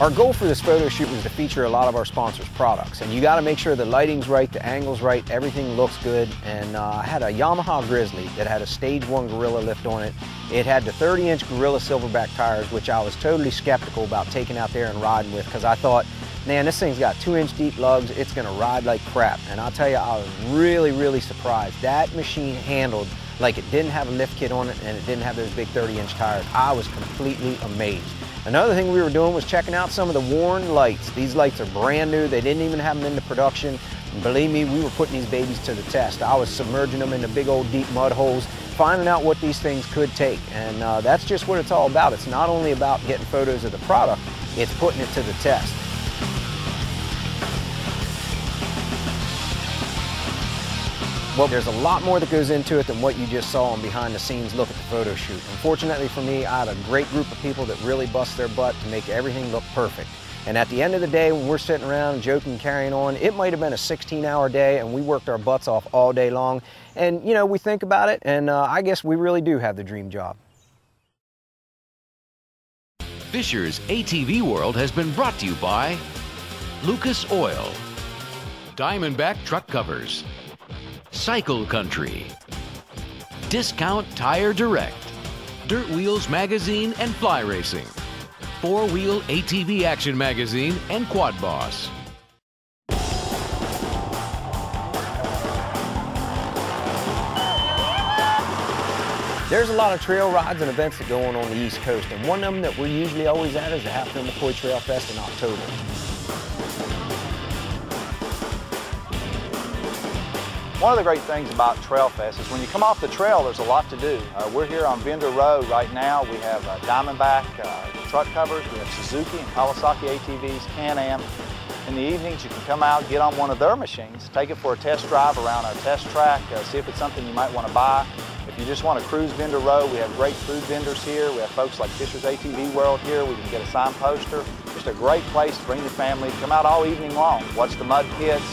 Our goal for this photo shoot was to feature a lot of our sponsors' products, and you got to make sure the lighting's right, the angle's right, everything looks good. And I had a Yamaha Grizzly that had a Stage 1 Gorilla lift on it. It had the 30-inch Gorilla Silverback tires, which I was totally skeptical about taking out there and riding with, because I thought, man, this thing's got 2-inch deep lugs, it's gonna ride like crap. And I'll tell you, I was really, really surprised. That machine handled like it didn't have a lift kit on it and it didn't have those big 30-inch tires. I was completely amazed. Another thing we were doing was checking out some of the worn lights. These lights are brand new. They didn't even have them into production. And believe me, we were putting these babies to the test. I was submerging them into big old deep mud holes, finding out what these things could take. And that's just what it's all about. It's not only about getting photos of the product, it's putting it to the test. Well, there's a lot more that goes into it than what you just saw on behind the scenes look at the photo shoot. Unfortunately for me, I had a great group of people that really bust their butt to make everything look perfect. And at the end of the day, when we're sitting around joking, carrying on, it might have been a 16-hour day and we worked our butts off all day long. And you know, we think about it and I guess we really do have the dream job. Fisher's ATV World has been brought to you by Lucas Oil, Diamondback Truck Covers, Cycle Country, Discount Tire Direct, Dirt Wheels Magazine and Fly Racing, 4-Wheel ATV Action Magazine and Quad Boss. There's a lot of trail rides and events that go on the East Coast, and one of them that we're usually always at is the Hatfield McCoy Trail Fest in October. One of the great things about Trail Fest is when you come off the trail, there's a lot to do. We're here on Vendor Road right now. We have Diamondback truck covers, we have Suzuki and Kawasaki ATVs, Can-Am. In the evenings, you can come out, get on one of their machines, take it for a test drive around our test track, see if it's something you might want to buy. If you just want to cruise Vendor Road, we have great food vendors here. We have folks like Fisher's ATV World here. We can get a signed poster. Just a great place to bring your family, come out all evening long, watch the mud pits,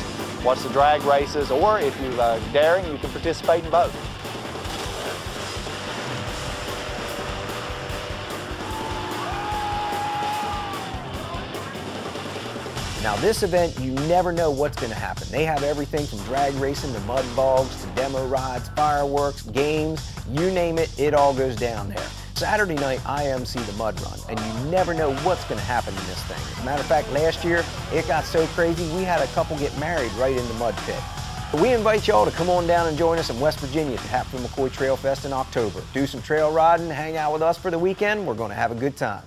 watch the drag races, or if you're daring, you can participate in both. Now this event, you never know what's going to happen. They have everything from drag racing to mud bogs to demo rides, fireworks, games, you name it, it all goes down there. Saturday night, I MC the Mud Run, and you never know what's going to happen in this thing. As a matter of fact, last year, it got so crazy, we had a couple get married right in the mud pit. We invite y'all to come on down and join us in West Virginia at the Hatfield McCoy Trail Fest in October. Do some trail riding, hang out with us for the weekend. We're going to have a good time.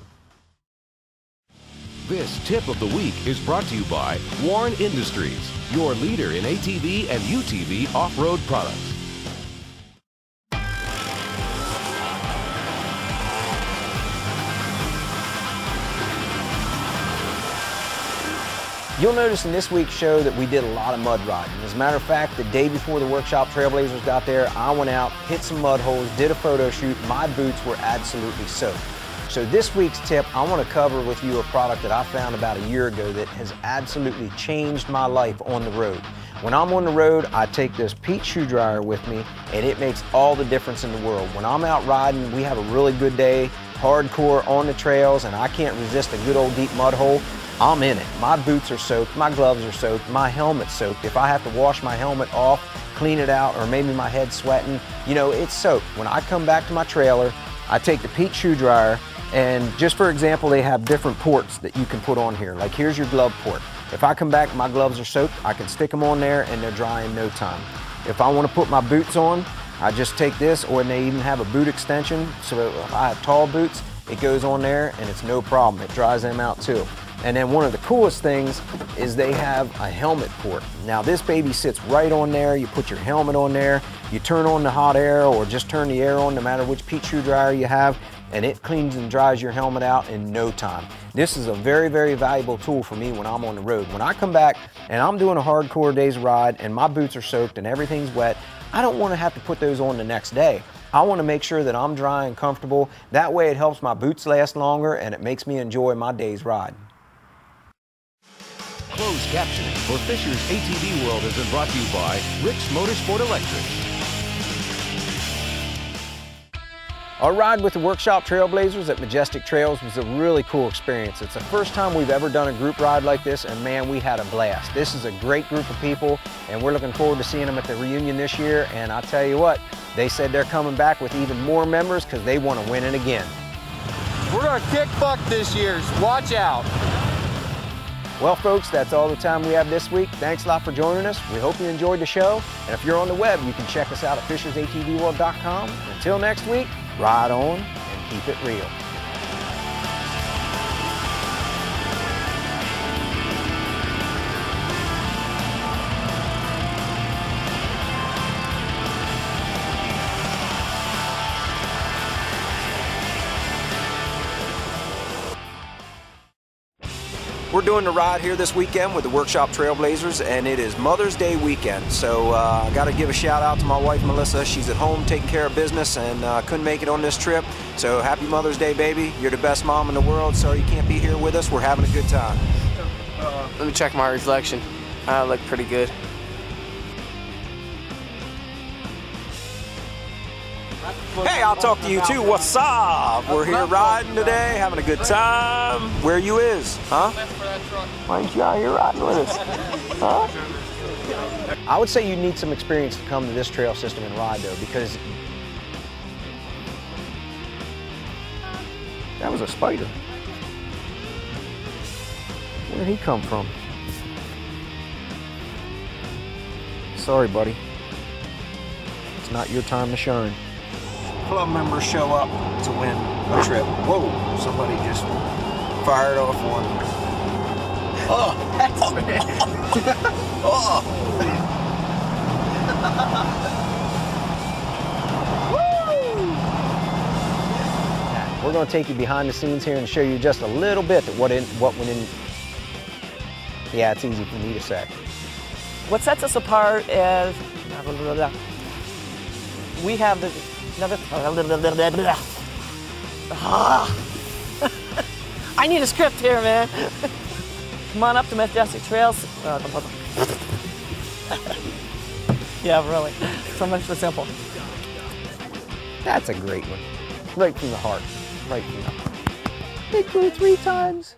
This tip of the week is brought to you by Warren Industries, your leader in ATV and UTV off-road products. You'll notice in this week's show that we did a lot of mud riding. As a matter of fact, the day before the workshop Trailblazers got there, I went out, hit some mud holes, did a photo shoot. My boots were absolutely soaked. So this week's tip, I want to cover with you a product that I found about a year ago that has absolutely changed my life on the road. When I'm on the road, I take this Pete shoe dryer with me, and it makes all the difference in the world. When I'm out riding, we have a really good day, hardcore on the trails, and I can't resist a good old deep mud hole. I'm in it. My boots are soaked, my gloves are soaked, my helmet's soaked. If I have to wash my helmet off, clean it out, or maybe my head's sweating, you know, it's soaked. When I come back to my trailer, I take the Pete shoe dryer, and just for example, they have different ports that you can put on here. Like here's your glove port. If I come back, my gloves are soaked, I can stick them on there and they're dry in no time. If I want to put my boots on, I just take this, or they even have a boot extension. So if I have tall boots, it goes on there and it's no problem. It dries them out too. And then one of the coolest things is they have a helmet port. Now this baby sits right on there. You put your helmet on there, you turn on the hot air or just turn the air on no matter which Pete shoe dryer you have, and it cleans and dries your helmet out in no time. This is a very, very valuable tool for me when I'm on the road. When I come back and I'm doing a hardcore day's ride and my boots are soaked and everything's wet, I don't want to have to put those on the next day. I want to make sure that I'm dry and comfortable. That way it helps my boots last longer and it makes me enjoy my day's ride. Closed captioning for Fisher's ATV World has been brought to you by Rick's Motorsport Electric. Our ride with the Workshop Trailblazers at Majestic Trails was a really cool experience. It's the first time we've ever done a group ride like this, and man, we had a blast. This is a great group of people, and we're looking forward to seeing them at the reunion this year. And I'll tell you what, they said they're coming back with even more members because they want to win it again. We're gonna kick butt this year, so watch out. Well, folks, that's all the time we have this week. Thanks a lot for joining us. We hope you enjoyed the show. And if you're on the web, you can check us out at fishersATVworld.com. Until next week, ride on and keep it real. We're doing the ride here this weekend with the Workshop Trailblazers, and it is Mother's Day weekend. So I got to give a shout out to my wife, Melissa. She's at home taking care of business and couldn't make it on this trip. So happy Mother's Day, baby. You're the best mom in the world. Sorry you can't be here with us. We're having a good time. Let me check my reflection. I look pretty good. Hey, I'll talk to you too. What's up? We're here riding today, having a good time. Where you is, huh? Why ain't you out here riding with us? Huh? I would say you need some experience to come to this trail system and ride though, because that was a spider. Where'd he come from? Sorry, buddy. It's not your time to shine. Club members show up to win a trip. Whoa, somebody just fired off one. Oh, that's oh. Woo! We're going to take you behind the scenes here and show you just a little bit of what went in. Yeah, it's easy for me to say. What sets us apart is we have the I need a script here, man. Come on up to Majestic Trails. Yeah, really. So much for simple. That's a great one. Right from the heart. Right from the heart. Big Blue 3 times.